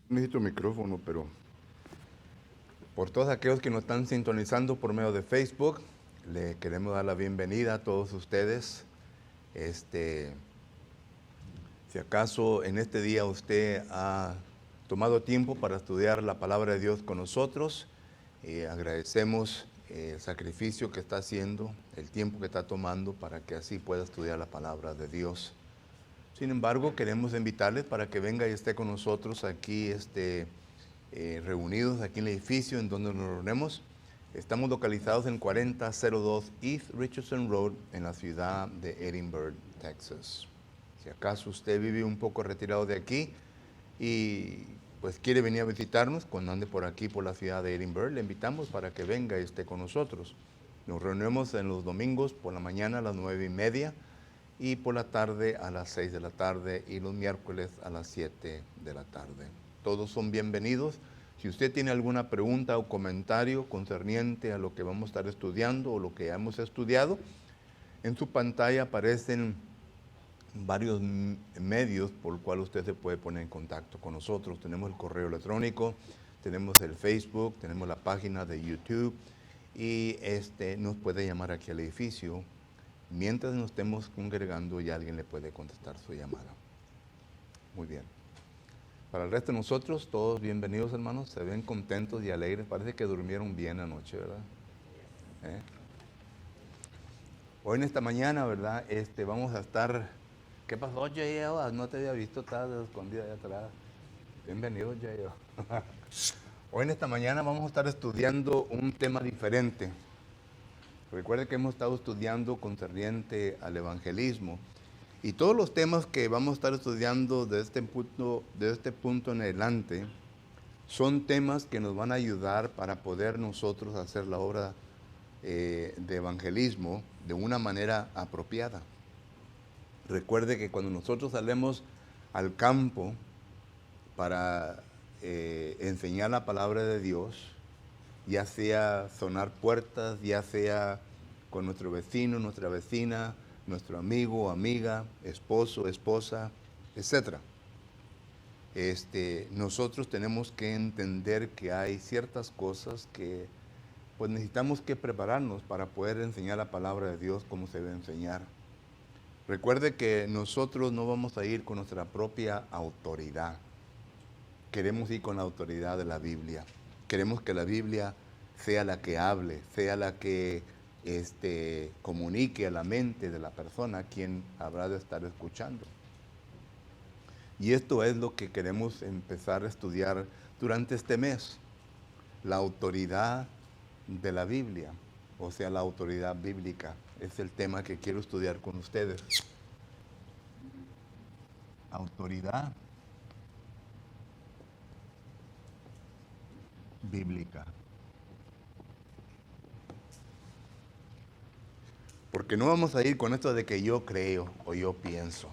Necesito micrófono, pero por todos aquellos que nos están sintonizando por medio de Facebook, le queremos dar la bienvenida a todos ustedes. Si acaso en este día usted ha tomado tiempo para estudiar la palabra de Dios con nosotros, agradecemos el sacrificio que está haciendo, el tiempo que está tomando para que así pueda estudiar la palabra de Dios. Sin embargo, queremos invitarles para que venga y esté con nosotros aquí reunidos aquí en el edificio en donde nos reunimos. Estamos localizados en 4002 East Richardson Road en la ciudad de Edinburgh, Texas. Si acaso usted vive un poco retirado de aquí y pues quiere venir a visitarnos cuando ande por aquí por la ciudad de Edinburgh, le invitamos para que venga y esté con nosotros. Nos reunimos en los domingos por la mañana a las 9:30 y por la tarde a las 6 de la tarde y los miércoles a las 7 de la tarde. Todos son bienvenidos. Si usted tiene alguna pregunta o comentario concerniente a lo que vamos a estar estudiando o lo que hemos estudiado, en su pantalla aparecen varios medios por los cuales usted se puede poner en contacto con nosotros. Tenemos el correo electrónico, tenemos el Facebook, tenemos la página de YouTube y nos puede llamar aquí al edificio. Mientras nos estemos congregando, ya alguien le puede contestar su llamada. Muy bien. Para el resto de nosotros, todos bienvenidos, hermanos. Se ven contentos y alegres. Parece que durmieron bien anoche, ¿verdad? ¿Eh? Hoy en esta mañana, ¿verdad? Vamos a estar... ¿Qué pasó, J.O.? No te había visto, estaba escondida allá atrás. Bienvenido, J.O. Hoy en esta mañana vamos a estar estudiando un tema diferente. Recuerde que hemos estado estudiando concerniente al evangelismo. Y todos los temas que vamos a estar estudiando de este punto en adelante son temas que nos van a ayudar para poder nosotros hacer la obra de evangelismo de una manera apropiada. Recuerde que cuando nosotros salemos al campo para enseñar la palabra de Dios, ya sea sonar puertas, ya sea con nuestro vecino, nuestra vecina, nuestro amigo, amiga, esposo, esposa, etc. Nosotros tenemos que entender que hay ciertas cosas que pues necesitamos que prepararnos para poder enseñar la palabra de Dios como se debe enseñar. Recuerde que nosotros no vamos a ir con nuestra propia autoridad. Queremos ir con la autoridad de la Biblia. Queremos que la Biblia sea la que hable, sea la que comunique a la mente de la persona a quien habrá de estar escuchando. Y esto es lo que queremos empezar a estudiar durante este mes. La autoridad de la Biblia, o sea, la autoridad bíblica. Es el tema que quiero estudiar con ustedes. Autoridad bíblica. Porque no vamos a ir con esto de que yo creo o yo pienso.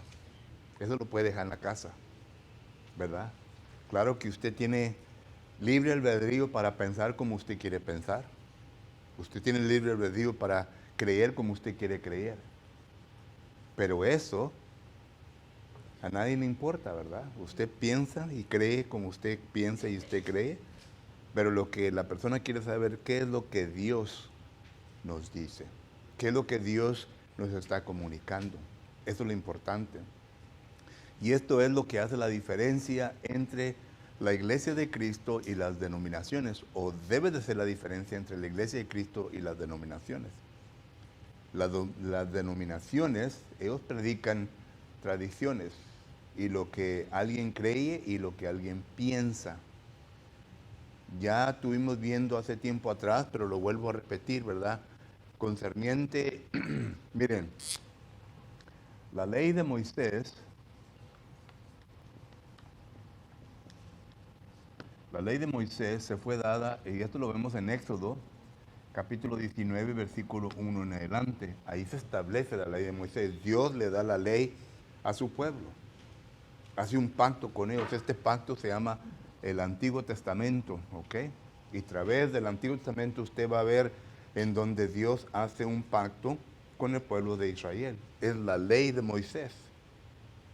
Eso lo puede dejar en la casa, ¿verdad? Claro que usted tiene libre albedrío para pensar como usted quiere pensar. Usted tiene libre albedrío para creer como usted quiere creer. Pero eso a nadie le importa, ¿verdad? Usted piensa y cree como usted piensa y usted cree. Pero lo que la persona quiere saber, ¿qué es lo que Dios nos dice? ¿Qué es lo que Dios nos está comunicando? Eso es lo importante. Y esto es lo que hace la diferencia entre la iglesia de Cristo y las denominaciones, o debe de ser la diferencia entre la iglesia de Cristo y las denominaciones. Las denominaciones, ellos predican tradiciones y lo que alguien cree y lo que alguien piensa. Ya estuvimos viendo hace tiempo atrás, pero lo vuelvo a repetir, ¿verdad? Concerniente, miren, la ley de Moisés, se fue dada, y esto lo vemos en Éxodo, capítulo 19, versículo 1 en adelante. Ahí se establece la ley de Moisés. Dios le da la ley a su pueblo. Hace un pacto con ellos. Este pacto se llama el Antiguo Testamento, ¿ok? Y a través del Antiguo Testamento usted va a ver en donde Dios hace un pacto con el pueblo de Israel. Es la ley de Moisés.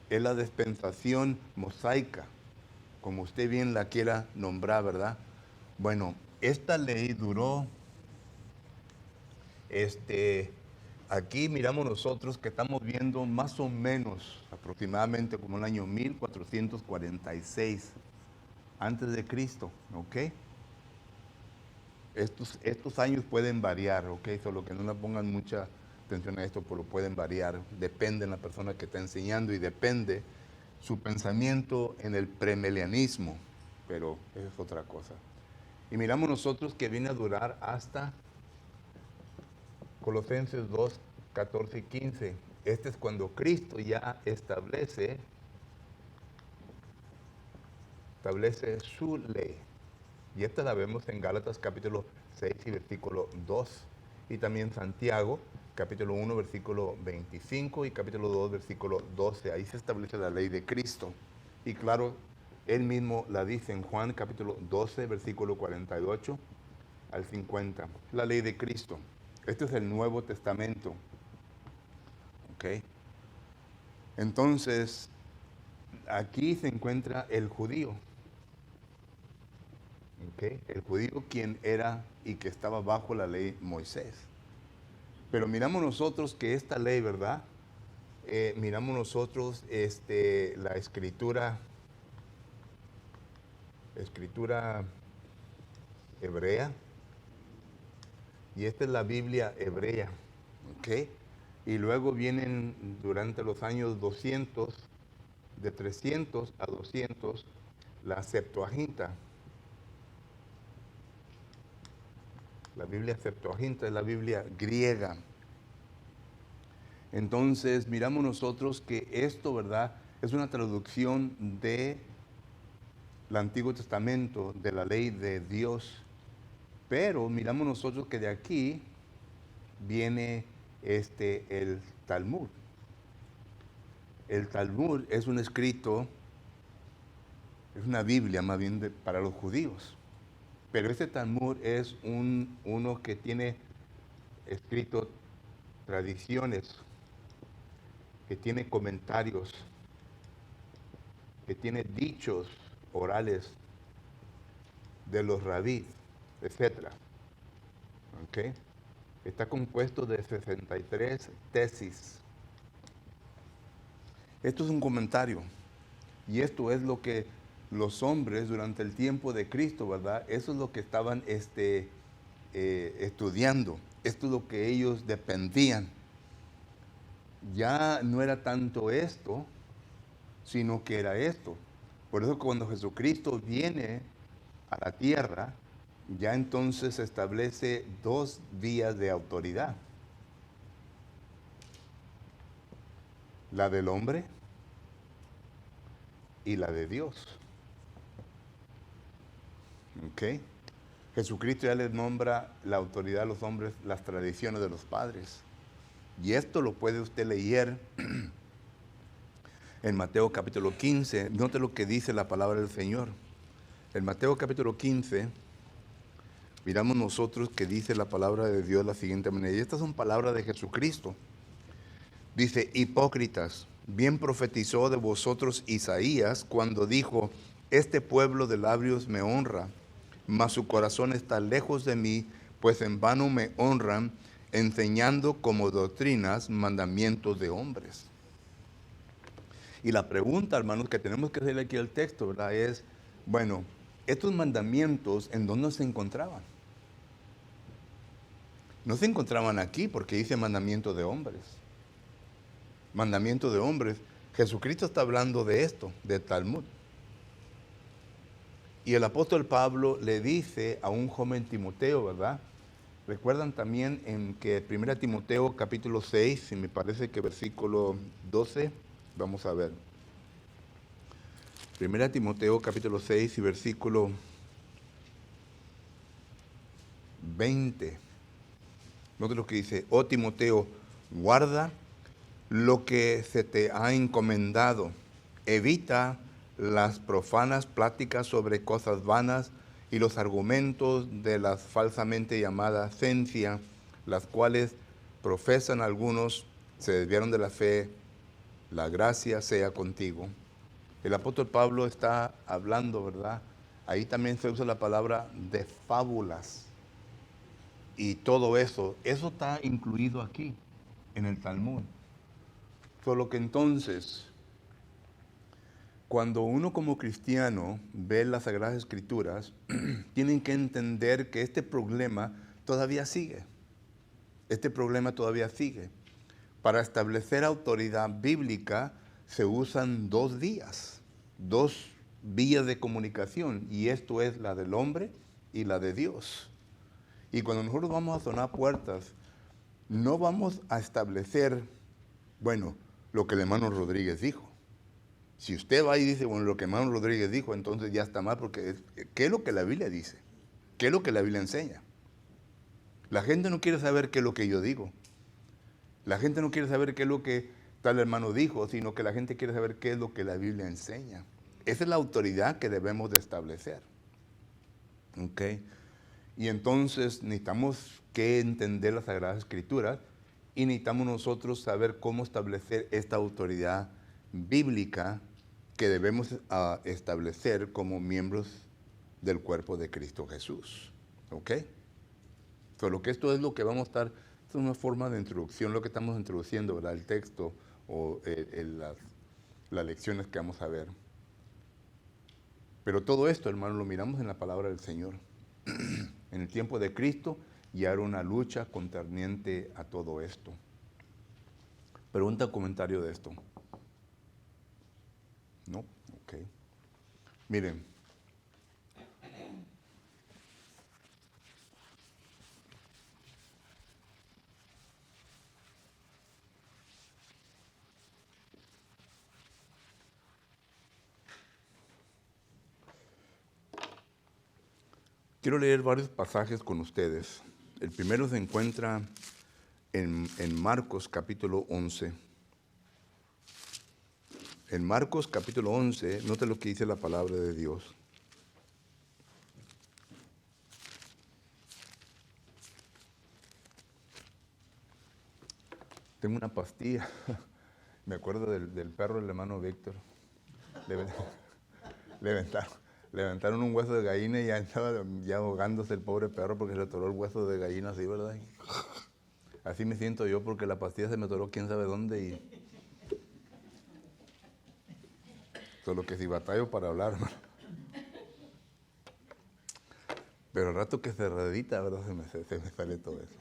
Es la dispensación mosaica. como usted bien la quiera nombrar, ¿verdad? Bueno, esta ley duró, aquí miramos nosotros que estamos viendo más o menos aproximadamente como el año 1446 antes de Cristo, ¿ok? Estos años pueden variar, ¿ok? Solo que no le pongan mucha atención a esto, pero pueden variar. Depende de la persona que está enseñando y depende su pensamiento en el premilenianismo, pero eso es otra cosa. Y miramos nosotros que viene a durar hasta Colosenses 2, 14 y 15. Este es cuando Cristo ya establece su ley. Y esta la vemos en Gálatas capítulo 6 y versículo 2. Y también Santiago capítulo 1 versículo 25 y capítulo 2 versículo 12. Ahí se establece la ley de Cristo. Y claro, él mismo la dice en Juan capítulo 12 versículo 48 al 50. La ley de Cristo. Este es el Nuevo Testamento. ¿Ok? Entonces, aquí se encuentra el judío. ¿Ok? El judío quien era y que estaba bajo la ley Moisés. Pero miramos nosotros que esta ley, ¿verdad? Miramos nosotros la escritura hebrea. Y esta es la Biblia hebrea. ¿Ok? Y luego vienen durante los años 200, de 300 a 200, la Septuaginta. La Biblia Septuaginta es la Biblia griega. Entonces, miramos nosotros que esto, ¿verdad?, es una traducción del Antiguo Testamento, de la ley de Dios. Pero miramos nosotros que de aquí viene el Talmud. El Talmud es un escrito, es una Biblia más bien para los judíos. Pero este Talmud es uno que tiene escrito tradiciones, que tiene comentarios, que tiene dichos orales de los rabís, etc. ¿Ok? Está compuesto de 63 tesis. Esto es un comentario. Y esto es lo que los hombres durante el tiempo de Cristo, ¿verdad? Eso es lo que estaban estudiando. Esto es lo que ellos dependían. Ya no era tanto esto, sino que era esto. Por eso cuando Jesucristo viene a la tierra, ya entonces se establece dos vías de autoridad. La del hombre y la de Dios. ¿Ok? Jesucristo ya les nombra la autoridad a los hombres, las tradiciones de los padres. Y esto lo puede usted leer en Mateo capítulo 15. Note lo que dice la palabra del Señor. En Mateo capítulo 15, miramos nosotros que dice la palabra de Dios de la siguiente manera. Y estas son palabras de Jesucristo. Dice, hipócritas, bien profetizó de vosotros Isaías cuando dijo, este pueblo de labios me honra, mas su corazón está lejos de mí, pues en vano me honran, enseñando como doctrinas mandamientos de hombres. Y la pregunta, hermanos, que tenemos que hacerle aquí al texto, ¿verdad? Es, bueno, estos mandamientos, ¿en dónde se encontraban? No se encontraban aquí porque dice mandamiento de hombres. Mandamiento de hombres. Jesucristo está hablando de esto, de Talmud. Y el apóstol Pablo le dice a un joven Timoteo, ¿verdad? Recuerdan también en que 1 Timoteo capítulo 6, y me parece que versículo 12, vamos a ver. 1 Timoteo capítulo 6 y versículo 20. Note lo que dice, oh Timoteo, guarda lo que se te ha encomendado, evita las profanas pláticas sobre cosas vanas y los argumentos de las falsamente llamadas ciencia, las cuales profesan algunos, se desviaron de la fe, la gracia sea contigo. El apóstol Pablo está hablando, ¿verdad? Ahí también se usa la palabra de fábulas y todo eso. Eso está incluido aquí, en el Talmud. Solo que entonces, cuando uno como cristiano ve las Sagradas Escrituras, tienen que entender que este problema todavía sigue. Este problema todavía sigue. Para establecer autoridad bíblica se usan dos vías, dos vías de comunicación, y esto es la del hombre y la de Dios. Y cuando nosotros vamos a sonar puertas, no vamos a establecer, bueno, lo que el hermano Rodríguez dijo. Si usted va y dice, bueno, lo que el hermano Rodríguez dijo, entonces ya está mal, porque ¿qué es lo que la Biblia dice? ¿Qué es lo que la Biblia enseña? La gente no quiere saber qué es lo que yo digo. La gente no quiere saber qué es lo que tal hermano dijo, sino que la gente quiere saber qué es lo que la Biblia enseña. Esa es la autoridad que debemos de establecer. ¿Ok? Y entonces necesitamos que entender las Sagradas Escrituras y necesitamos nosotros saber cómo establecer esta autoridad bíblica que debemos establecer como miembros del cuerpo de Cristo Jesús. ¿Ok? Solo que esto es lo que vamos a estar, esto es una forma de introducción, lo que estamos introduciendo, ¿verdad? El texto o las lecciones que vamos a ver. Pero todo esto, hermano, lo miramos en la palabra del Señor. En el tiempo de Cristo ya era una lucha concerniente a todo esto. Pregunta o comentario de esto. ¿No? Ok. Miren. Quiero leer varios pasajes con ustedes. El primero se encuentra en Marcos capítulo 11. En Marcos capítulo 11, note lo que dice la palabra de Dios. Tengo una pastilla. Me acuerdo del perro del hermano Víctor. Le aventaron un hueso de gallina y ya estaba ya ahogándose el pobre perro porque se le atoró el hueso de gallina así, ¿verdad? Así me siento yo porque la pastilla se me atoró quién sabe dónde y... Solo que si batallo para hablar, hermano. Pero al rato que se redita, ¿verdad? Se me sale todo eso.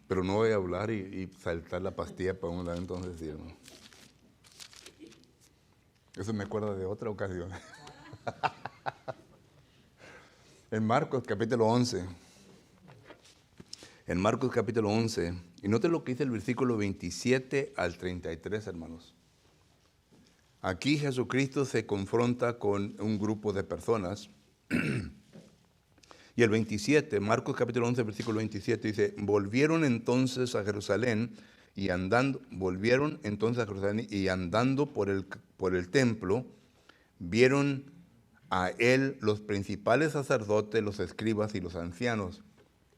Pero no voy a hablar y saltar la pastilla para un lado, entonces sí, hermano. Eso me acuerda de otra ocasión. En Marcos capítulo 11. En Marcos capítulo 11. Y note lo que dice el versículo 27 al 33, hermanos. Aquí Jesucristo se confronta con un grupo de personas. Y el 27, Marcos capítulo 11, versículo 27 dice, volvieron entonces a Jerusalén y andando por el templo, vieron a él los principales sacerdotes, los escribas y los ancianos.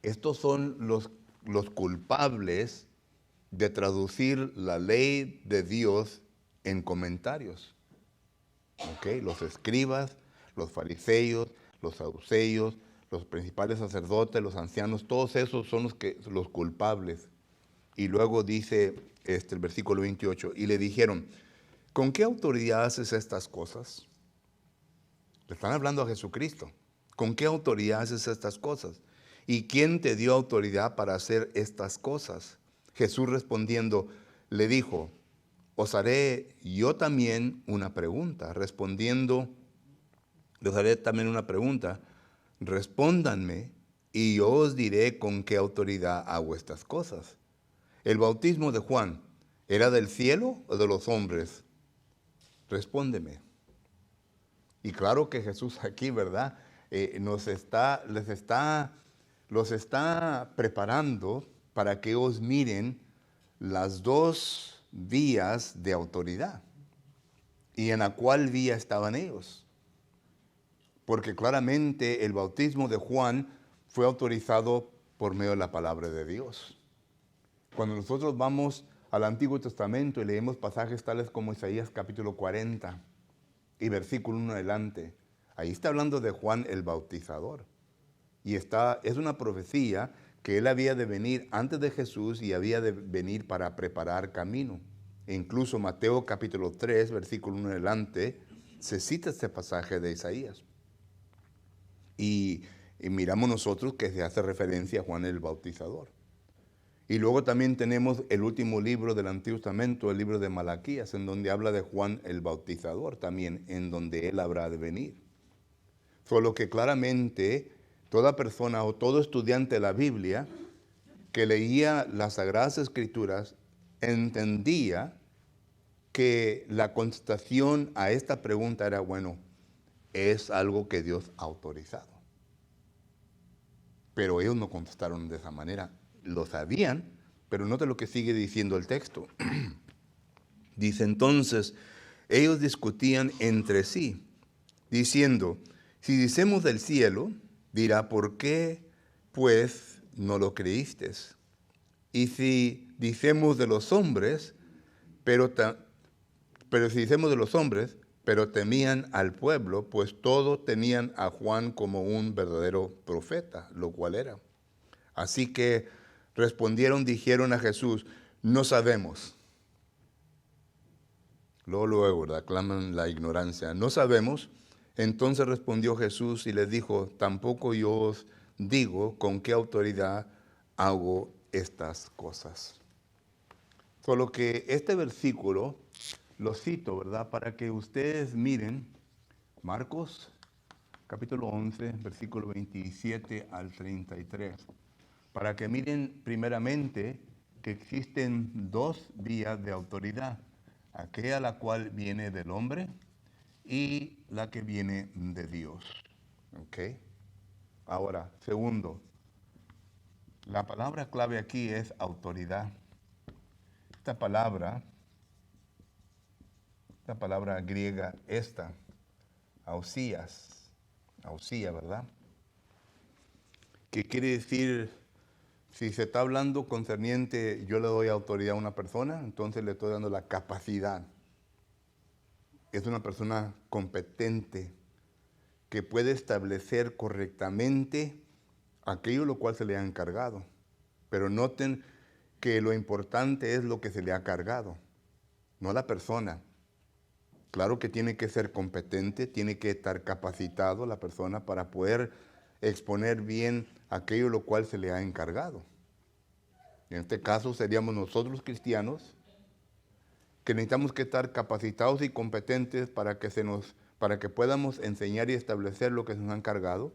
Estos son los culpables de traducir la ley de Dios en comentarios. ¿Ok? Los escribas, los fariseos, los saduceos, los principales sacerdotes, los ancianos, todos esos son los culpables. Y luego dice el versículo 28, y le dijeron, ¿con qué autoridad haces estas cosas? Le están hablando a Jesucristo. ¿Con qué autoridad haces estas cosas? ¿Y quién te dio autoridad para hacer estas cosas? Jesús respondiendo, le dijo, os haré yo también una pregunta. Respondiendo, les haré también una pregunta. Respóndanme y yo os diré con qué autoridad hago estas cosas. ¿El bautismo de Juan era del cielo o de los hombres? Respóndeme. Y claro que Jesús aquí, ¿verdad? Los está preparando para que ellos miren las dos vías de autoridad. ¿Y en la cuál vía estaban ellos? Porque claramente el bautismo de Juan fue autorizado por medio de la palabra de Dios. Cuando nosotros vamos al Antiguo Testamento y leemos pasajes tales como Isaías capítulo 40 y versículo 1 adelante, ahí está hablando de Juan el Bautizador. Y es una profecía que él había de venir antes de Jesús y había de venir para preparar camino. E incluso Mateo capítulo 3, versículo 1 adelante, se cita este pasaje de Isaías. Y miramos nosotros que se hace referencia a Juan el Bautizador. Y luego también tenemos el último libro del Antiguo Testamento, el libro de Malaquías, en donde habla de Juan el Bautizador también, en donde él habrá de venir. Solo que claramente toda persona o todo estudiante de la Biblia que leía las Sagradas Escrituras entendía que la contestación a esta pregunta era, bueno, es algo que Dios ha autorizado. Pero ellos no contestaron de esa manera. Lo sabían, pero nota lo que sigue diciendo el texto. Dice entonces, ellos discutían entre sí, diciendo, si decimos del cielo, dirá, ¿por qué pues no lo creíste? Y si decimos de los hombres, pero si decimos de los hombres, pero temían al pueblo, pues todos tenían a Juan como un verdadero profeta, lo cual era. Así que respondieron, dijeron a Jesús, no sabemos. Luego, ¿verdad? Claman la ignorancia. No sabemos. Entonces respondió Jesús y les dijo, tampoco yo os digo con qué autoridad hago estas cosas. Solo que este versículo lo cito, ¿verdad? Para que ustedes miren Marcos capítulo 11, versículo 27 al 33. Para que miren primeramente que existen dos vías de autoridad. Aquella la cual viene del hombre y la que viene de Dios. ¿Ok? Ahora, segundo, la palabra clave aquí es autoridad. Esta palabra griega, ausía, ¿verdad? Que quiere decir, si se está hablando concerniente, yo le doy autoridad a una persona, entonces le estoy dando la capacidad. Es una persona competente que puede establecer correctamente aquello lo cual se le ha encargado. Pero noten que lo importante es lo que se le ha cargado, no la persona. Claro que tiene que ser competente, tiene que estar capacitado la persona para poder exponer bien aquello lo cual se le ha encargado. En este caso seríamos nosotros cristianos que necesitamos que estar capacitados y competentes para que podamos enseñar y establecer lo que se nos ha encargado.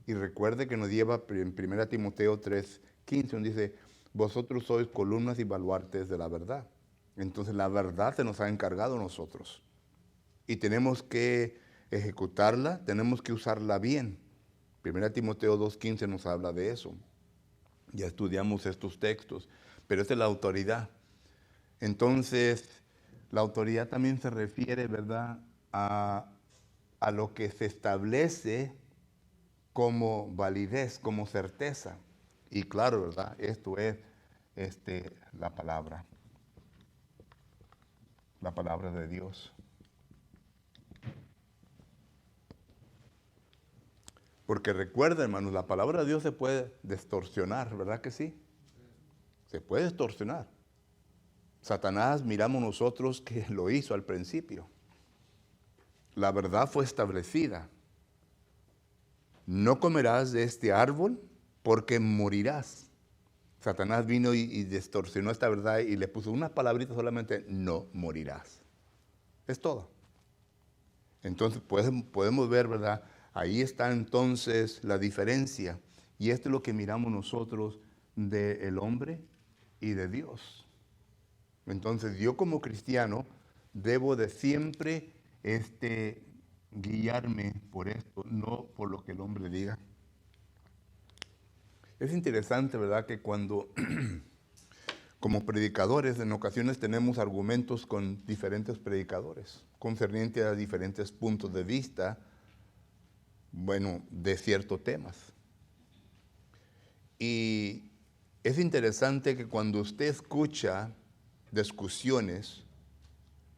Y recuerde que nos lleva en 1 Timoteo 3:15, donde dice, vosotros sois columnas y baluartes de la verdad. Entonces la verdad se nos ha encargado a nosotros. Y tenemos que ejecutarla, tenemos que usarla bien. 1 Timoteo 2:15 nos habla de eso. Ya estudiamos estos textos, pero esta es la autoridad. Entonces, la autoridad también se refiere, ¿verdad?, a lo que se establece como validez, como certeza. Y claro, ¿verdad?, esto es la palabra de Dios. Porque recuerda, hermanos, la palabra de Dios se puede distorsionar, ¿verdad que sí? Se puede distorsionar. Satanás, miramos nosotros que lo hizo al principio. La verdad fue establecida. No comerás de este árbol porque morirás. Satanás vino y distorsionó esta verdad y le puso unas palabritas solamente, no morirás. Es todo. Entonces podemos ver, ¿verdad? Ahí está entonces la diferencia. Y esto es lo que miramos nosotros del hombre y de Dios. Entonces yo como cristiano debo de siempre guiarme por esto, no por lo que el hombre diga. Es interesante, ¿verdad?, que cuando como predicadores en ocasiones tenemos argumentos con diferentes predicadores, concerniente a diferentes puntos de vista, bueno, de ciertos temas. Y es interesante que cuando usted escucha discusiones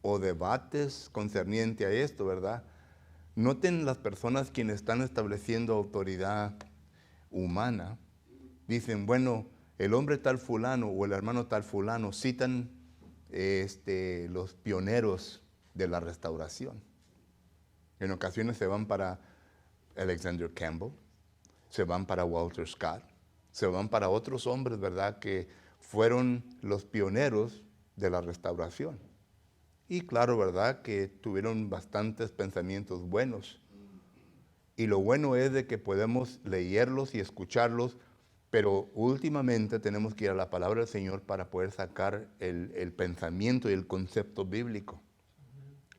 o debates concerniente a esto, ¿verdad? Noten las personas quienes están estableciendo autoridad humana, dicen, bueno, el hombre tal fulano o el hermano tal fulano, citan los pioneros de la restauración. En ocasiones se van para Alexander Campbell, se van para Walter Scott, se van para otros hombres, ¿verdad?, que fueron los pioneros de la restauración. Y claro, ¿verdad?, que tuvieron bastantes pensamientos buenos. Y lo bueno es de que podemos leerlos y escucharlos, pero últimamente tenemos que ir a la palabra del Señor para poder sacar el pensamiento y el concepto bíblico.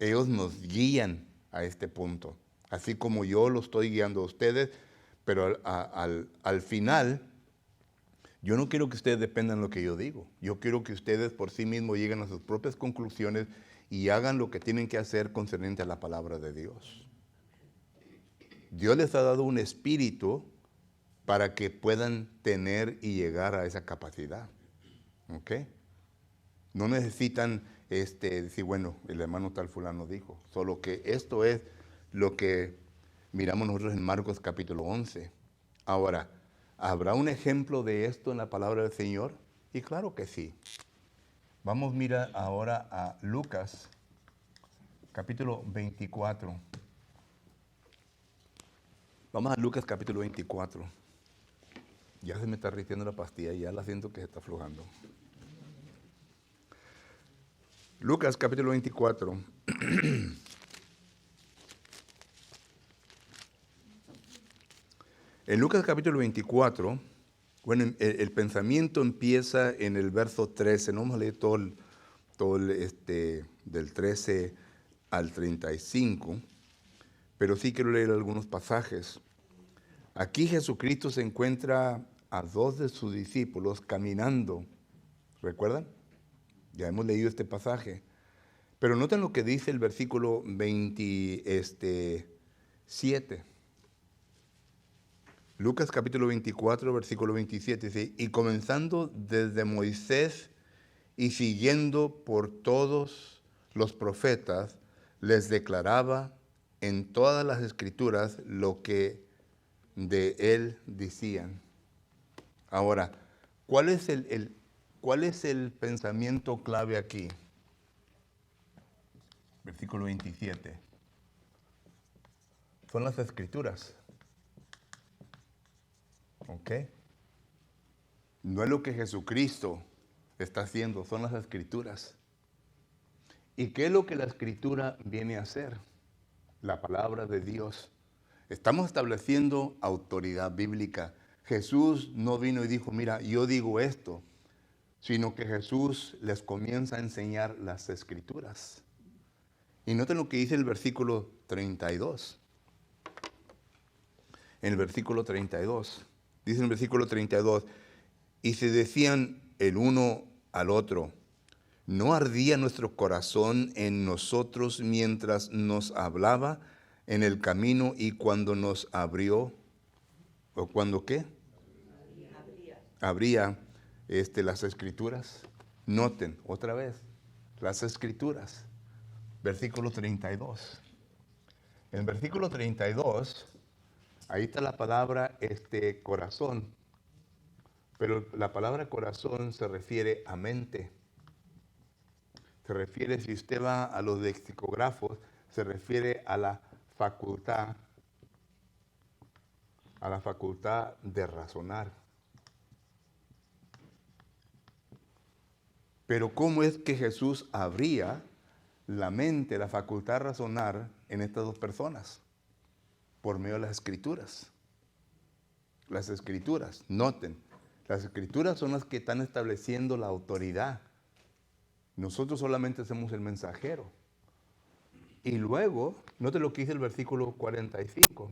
Ellos nos guían a este punto, así como yo lo estoy guiando a ustedes, pero al final, yo no quiero que ustedes dependan de lo que yo digo. Yo quiero que ustedes por sí mismos lleguen a sus propias conclusiones y hagan lo que tienen que hacer concerniente a la palabra de Dios. Dios les ha dado un espíritu para que puedan tener y llegar a esa capacidad. ¿Ok? No necesitan decir, bueno, el hermano tal fulano dijo. Solo que esto es lo que miramos nosotros en Marcos capítulo 11. Ahora, ¿habrá un ejemplo de esto en la palabra del Señor? Y claro que sí. Vamos a mirar ahora a Lucas capítulo 24. Vamos a Lucas capítulo 24. Ya se me está ritiendo la pastilla, ya la siento que se está aflojando. Lucas capítulo 24. En Lucas capítulo 24, bueno, el pensamiento empieza en el verso 13. No vamos a leer todo del 13 al 35, pero sí quiero leer algunos pasajes. Aquí Jesucristo se encuentra a dos de sus discípulos caminando. ¿Recuerdan? Ya hemos leído este pasaje. Pero noten lo que dice el versículo 27. Lucas capítulo 24, versículo 27. Dice, y comenzando desde Moisés y siguiendo por todos los profetas, les declaraba en todas las escrituras lo que de él decían. Ahora, ¿cuál es el pensamiento clave aquí? Versículo 27. Son las escrituras. ¿Ok? No es lo que Jesucristo está haciendo, son las escrituras. ¿Y qué es lo que la escritura viene a hacer? La palabra de Dios. Estamos estableciendo autoridad bíblica. Jesús no vino y dijo, mira, yo digo esto, sino que Jesús les comienza a enseñar las escrituras. Y noten lo que dice el versículo 32. En el versículo 32, dice en el versículo 32, y se decían el uno al otro, ¿no ardía nuestro corazón en nosotros mientras nos hablaba en el camino y cuando nos abrió? ¿O cuando qué? Abría las escrituras. Noten otra vez, las escrituras. Versículo 32. En el versículo 32, ahí está la palabra corazón. Pero la palabra corazón se refiere a mente. Se refiere, si usted va a los lexicógrafos, se refiere a la facultad de razonar. Pero ¿cómo es que Jesús abría la mente, la facultad de razonar en estas dos personas? Por medio de las escrituras. Las escrituras, noten, las escrituras son las que están estableciendo la autoridad. Nosotros solamente somos el mensajero. Y luego, note lo que dice el versículo 45.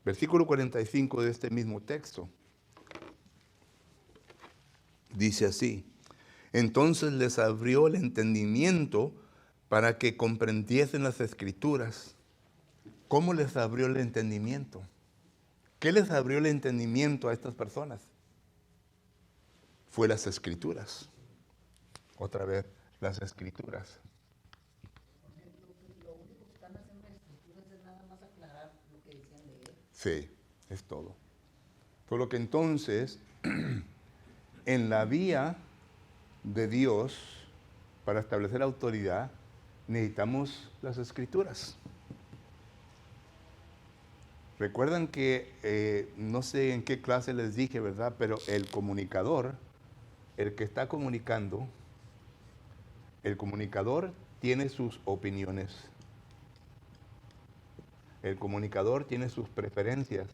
Versículo 45 de este mismo texto. Dice así, entonces les abrió el entendimiento para que comprendiesen las escrituras. ¿Cómo les abrió el entendimiento? ¿Qué les abrió el entendimiento a estas personas? fue las Escrituras. Otra vez, las Escrituras. Lo único que están haciendo las escrituras es nada más aclarar lo que decían leer. Sí, es todo. Por lo que entonces, en la vía de Dios, para establecer autoridad, necesitamos las Escrituras. Recuerdan que, no sé en qué clase les dije, ¿verdad? Pero el comunicador, el que está comunicando, el comunicador tiene sus opiniones. El comunicador tiene sus preferencias.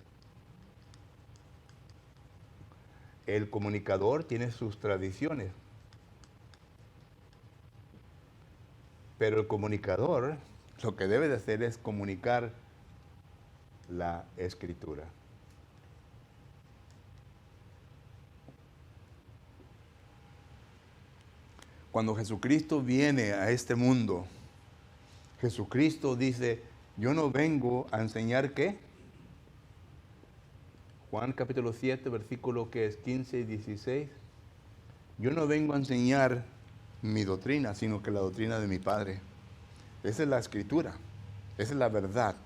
El comunicador tiene sus tradiciones. Pero el comunicador lo que debe de hacer es comunicar la Escritura. Cuando Jesucristo viene a este mundo, Jesucristo dice, yo no vengo a enseñar ¿qué? Juan capítulo 7, versículo que es 15 y 16. Yo no vengo a enseñar mi doctrina, sino que la doctrina de mi Padre. Esa es la Escritura, esa es la verdad.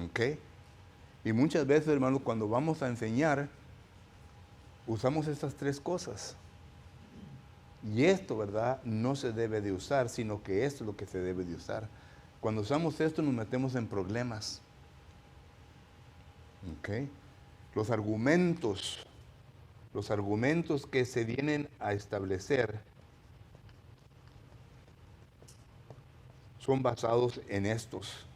¿Ok? Y muchas veces, hermanos, cuando vamos a enseñar, usamos estas tres cosas. Y esto, ¿verdad? No se debe de usar, sino que esto es lo que se debe de usar. Cuando usamos esto nos metemos en problemas. ¿Ok? Los argumentos que se vienen a establecer son basados en estos.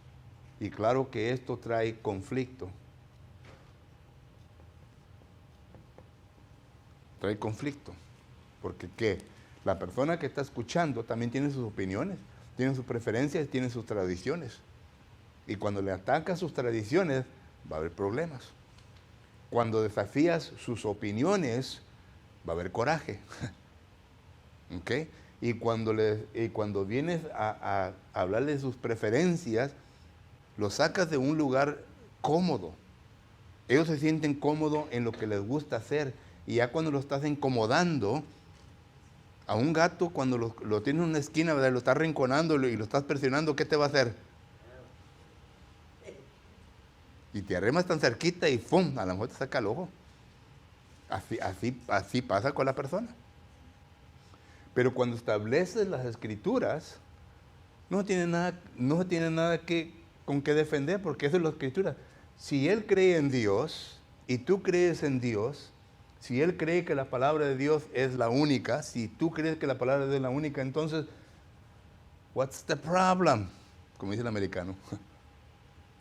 Y claro que esto trae conflicto. Trae conflicto. Porque ¿qué? La persona que está escuchando también tiene sus opiniones, tiene sus preferencias, tiene sus tradiciones. Y cuando le atacas sus tradiciones, va a haber problemas. Cuando desafías sus opiniones, va a haber coraje. ¿Ok? Y cuando vienes a hablar de sus preferencias, los sacas de un lugar cómodo. Ellos se sienten cómodos en lo que les gusta hacer. Y ya cuando lo estás incomodando, a un gato cuando lo tienes en una esquina, ¿verdad? Lo estás rinconando y lo estás presionando, ¿qué te va a hacer? Y te arremas tan cerquita y ¡pum! A lo mejor te saca el ojo. Así pasa con la persona. Pero cuando estableces las Escrituras, no tiene nada con qué defender, porque eso es la Escritura. Si él cree en Dios y tú crees en Dios, si él cree que la palabra de Dios es la única, si tú crees que la palabra de Dios es la única, entonces, what's the problem? Como dice el americano.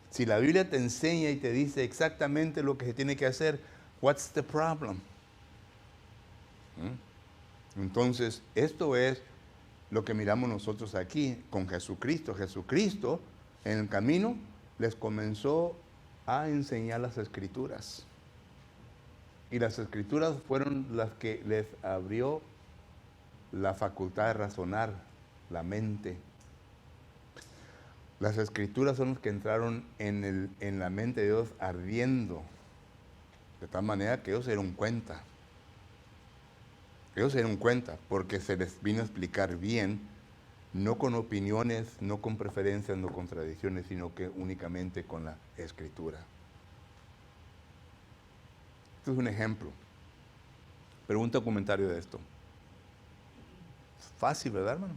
Si la Biblia te enseña y te dice exactamente lo que se tiene que hacer, what's the problem? Entonces, esto es lo que miramos nosotros aquí con Jesucristo. Jesucristo, en el camino, les comenzó a enseñar las Escrituras. Y las Escrituras fueron las que les abrió la facultad de razonar, la mente. Las Escrituras son las que entraron en la mente de Dios ardiendo, de tal manera que ellos se dieron cuenta. Ellos se dieron cuenta porque se les vino a explicar bien, no con opiniones, no con preferencias, no con tradiciones, sino que únicamente con la Escritura. Esto es un ejemplo. Pregunta o comentario de esto. Fácil, ¿verdad, hermano?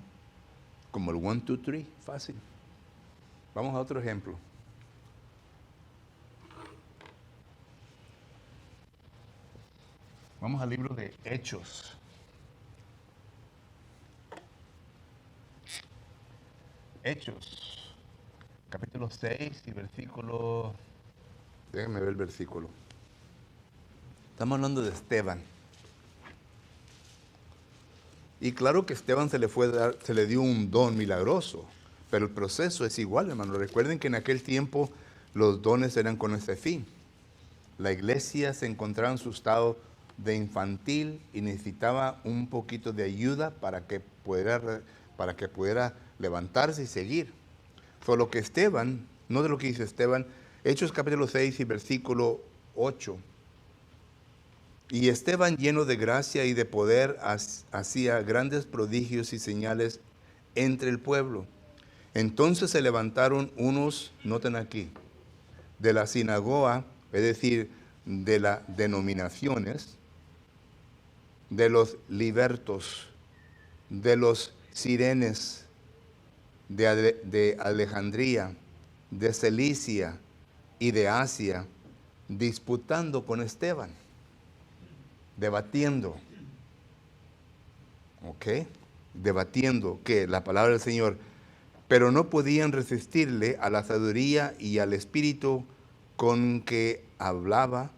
Como el 1, 2, 3, fácil. Vamos a otro ejemplo. Vamos al libro de Hechos. Hechos, capítulo 6 y versículo... Déjenme ver el versículo. Estamos hablando de Esteban. Y claro que a Esteban se le dio un don milagroso, pero el proceso es igual, hermano. Recuerden que en aquel tiempo los dones eran con ese fin. La iglesia se encontraba en su estado de infantil y necesitaba un poquito de ayuda para que pudiera levantarse y seguir. Solo que Esteban, no de lo que dice Esteban, Hechos capítulo 6 y versículo 8. Y Esteban, lleno de gracia y de poder, hacía grandes prodigios y señales entre el pueblo. Entonces se levantaron unos, noten aquí, de la sinagoga, es decir, de las denominaciones, de los libertos, de los sirenes, de Alejandría, de Cilicia y de Asia, disputando con Esteban, debatiendo, ¿ok? Debatiendo, que la palabra del Señor, pero no podían resistirle a la sabiduría y al espíritu con que hablaba.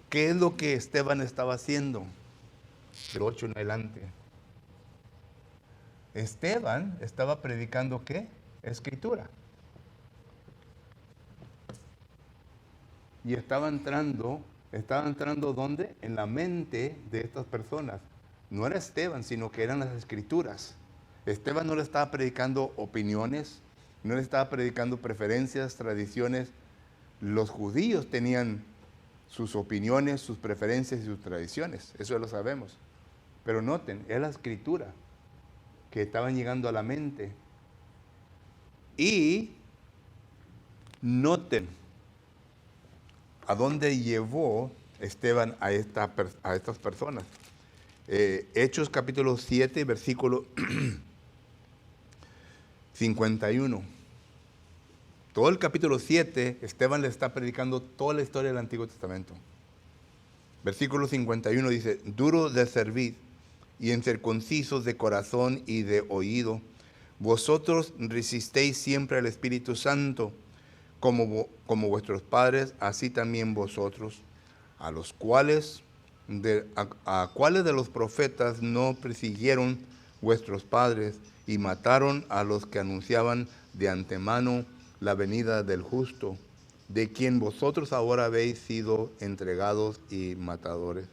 ¿Qué es lo que Esteban estaba haciendo? Del 8 en adelante. Esteban estaba predicando ¿qué? Escritura. Y estaba entrando ¿dónde? En la mente de estas personas. No era Esteban, sino que eran las escrituras. Esteban no le estaba predicando opiniones, no le estaba predicando preferencias, tradiciones. Los judíos tenían sus opiniones, sus preferencias y sus tradiciones, eso ya lo sabemos. Pero noten, es la escritura que estaban llegando a la mente. Y noten a dónde llevó Esteban a estas personas. Hechos capítulo 7, versículo 51. Todo el capítulo 7, Esteban le está predicando toda la historia del Antiguo Testamento. Versículo 51 dice, duro de servir y incircuncisos de corazón y de oído, vosotros resistéis siempre al Espíritu Santo, como vuestros padres, así también vosotros, a los cuales, a cuáles de los profetas no persiguieron vuestros padres y mataron a los que anunciaban de antemano la venida del justo, de quien vosotros ahora habéis sido entregadores y matadores.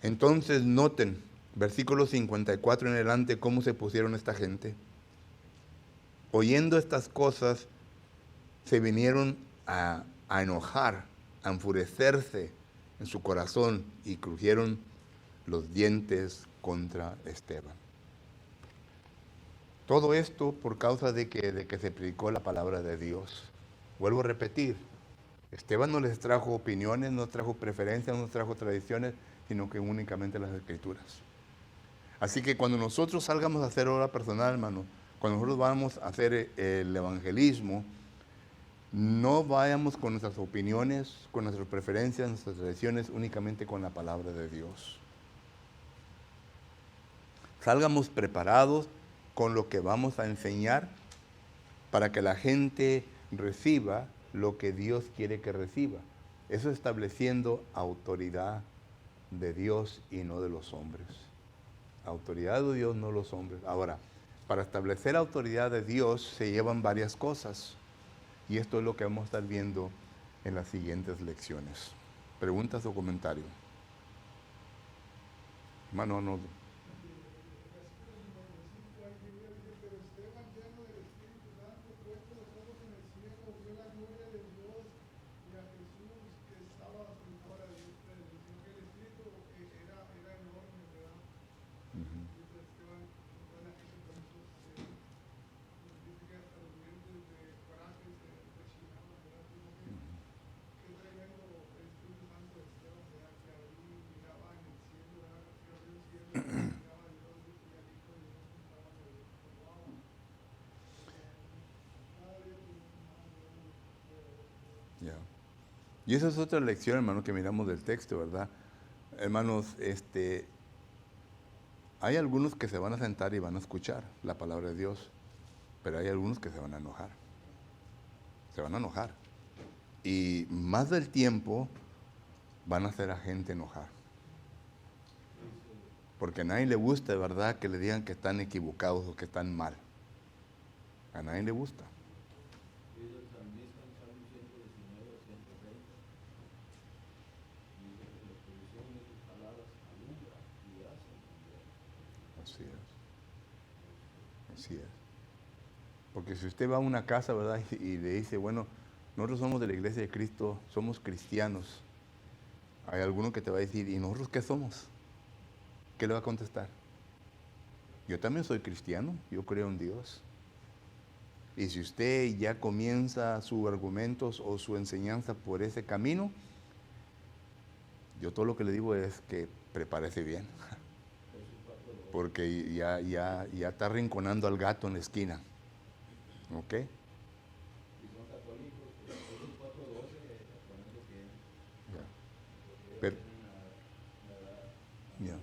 Entonces noten, versículo 54 en adelante, cómo se pusieron esta gente. Oyendo estas cosas, se vinieron a enojar, a enfurecerse en su corazón y crujieron los dientes contra Esteban. Todo esto por causa de que se predicó la palabra de Dios. Vuelvo a repetir, Esteban no les trajo opiniones, no trajo preferencias, no trajo tradiciones, sino que únicamente las escrituras. Así que cuando nosotros salgamos a hacer obra personal, hermano, cuando nosotros vamos a hacer el evangelismo, no vayamos con nuestras opiniones, con nuestras preferencias, nuestras tradiciones, únicamente con la palabra de Dios. Salgamos preparados con lo que vamos a enseñar para que la gente reciba lo que Dios quiere que reciba. Eso estableciendo autoridad de Dios y no de los hombres. Autoridad de Dios, no los hombres. Ahora, para establecer autoridad de Dios se llevan varias cosas. Y esto es lo que vamos a estar viendo en las siguientes lecciones. ¿Preguntas o comentarios? Hermano, no. Ya. Y esa es otra lección, hermano, que miramos del texto, ¿verdad? Hermanos, hay algunos que se van a sentar y van a escuchar la palabra de Dios, pero hay algunos que se van a enojar. Se van a enojar. Y más del tiempo van a hacer a gente enojar. Porque a nadie le gusta, de verdad, que le digan que están equivocados o que están mal. A nadie le gusta. Así es. Así es. Porque si usted va a una casa, ¿verdad? Y le dice, bueno, Nosotros somos de la iglesia de Cristo, somos cristianos. Hay alguno que te va a decir, ¿y nosotros qué somos? ¿Qué le va a contestar? Yo también soy cristiano, yo creo en Dios. Y si usted ya comienza sus argumentos o su enseñanza por ese camino, yo todo lo que le digo es que prepárese bien. Porque ya está rinconando al gato en la esquina. ¿Ok? Ya. Pero, ya.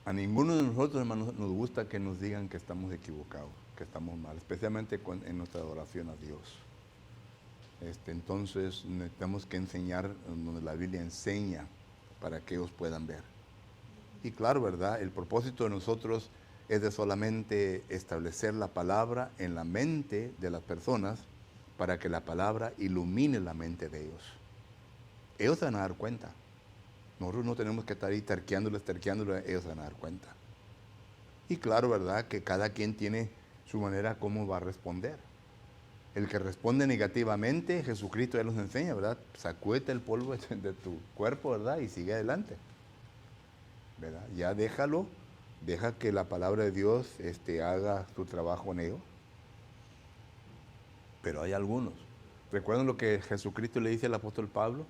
A ninguno de nosotros, hermanos, nos gusta que nos digan que estamos equivocados, que estamos mal, especialmente en nuestra adoración a Dios. Entonces necesitamos que enseñar donde la Biblia enseña para que ellos puedan ver. Y claro, ¿verdad? El propósito de nosotros es de solamente establecer la palabra en la mente de las personas para que la palabra ilumine la mente de ellos. Ellos se van a dar cuenta. Nosotros no tenemos que estar ahí terqueándoles, ellos se van a dar cuenta. Y claro, ¿verdad? Que cada quien tiene su manera cómo va a responder. El que responde negativamente, Jesucristo ya nos enseña, ¿verdad? Sacúdete el polvo de tu cuerpo, ¿verdad? Y sigue adelante, ¿verdad? Ya déjalo, deja que la palabra de Dios haga su trabajo en ello. Pero hay algunos. ¿Recuerdan lo que Jesucristo le dice al apóstol Pablo?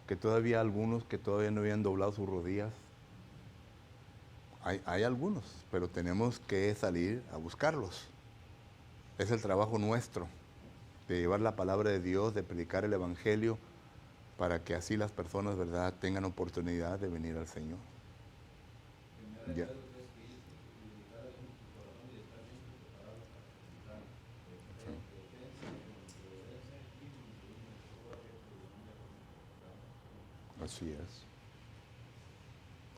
Que todavía algunos que todavía no habían doblado sus rodillas. Hay algunos, pero tenemos que salir a buscarlos. Es el trabajo nuestro, de llevar la palabra de Dios, de predicar el Evangelio, para que así las personas, ¿verdad?, tengan oportunidad de venir al Señor. Ya. Así es.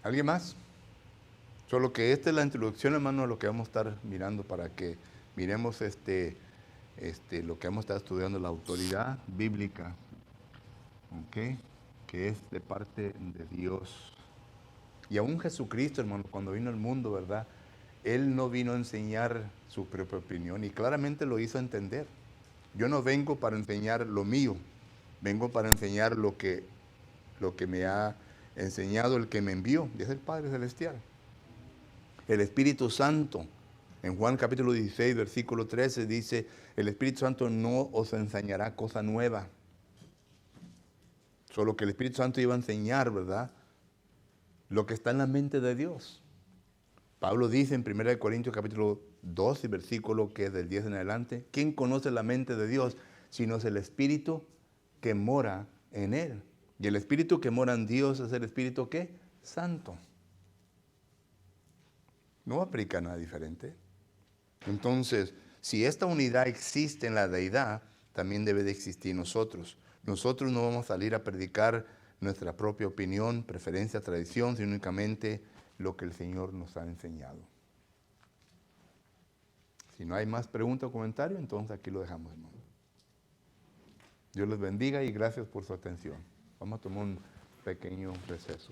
¿Alguien más? Solo que esta es la introducción, hermano, a lo que vamos a estar mirando para que miremos lo que vamos a estar estudiando, la autoridad bíblica, ¿ok? Que es de parte de Dios. Y aún Jesucristo, hermano, cuando vino al mundo, ¿verdad? Él no vino a enseñar su propia opinión y claramente lo hizo entender. Yo no vengo para enseñar lo mío, vengo para enseñar lo que me ha enseñado el que me envió, y es el Padre Celestial. El Espíritu Santo, en Juan capítulo 16, versículo 13, dice, el Espíritu Santo no os enseñará cosa nueva. Solo que el Espíritu Santo iba a enseñar, ¿verdad?, lo que está en la mente de Dios. Pablo dice en 1 Corintios capítulo 12, versículo que es del 10 en adelante, ¿quién conoce la mente de Dios? Sino es el Espíritu que mora en Él. Y el Espíritu que mora en Dios es el Espíritu, ¿qué? Santo. No aplica nada diferente. Entonces, si esta unidad existe en la deidad, también debe de existir en nosotros. Nosotros no vamos a salir a predicar nuestra propia opinión, preferencia, tradición, sino únicamente lo que el Señor nos ha enseñado. Si no hay más preguntas o comentarios, entonces aquí lo dejamos, hermano. Dios les bendiga y gracias por su atención. Vamos a tomar un pequeño receso.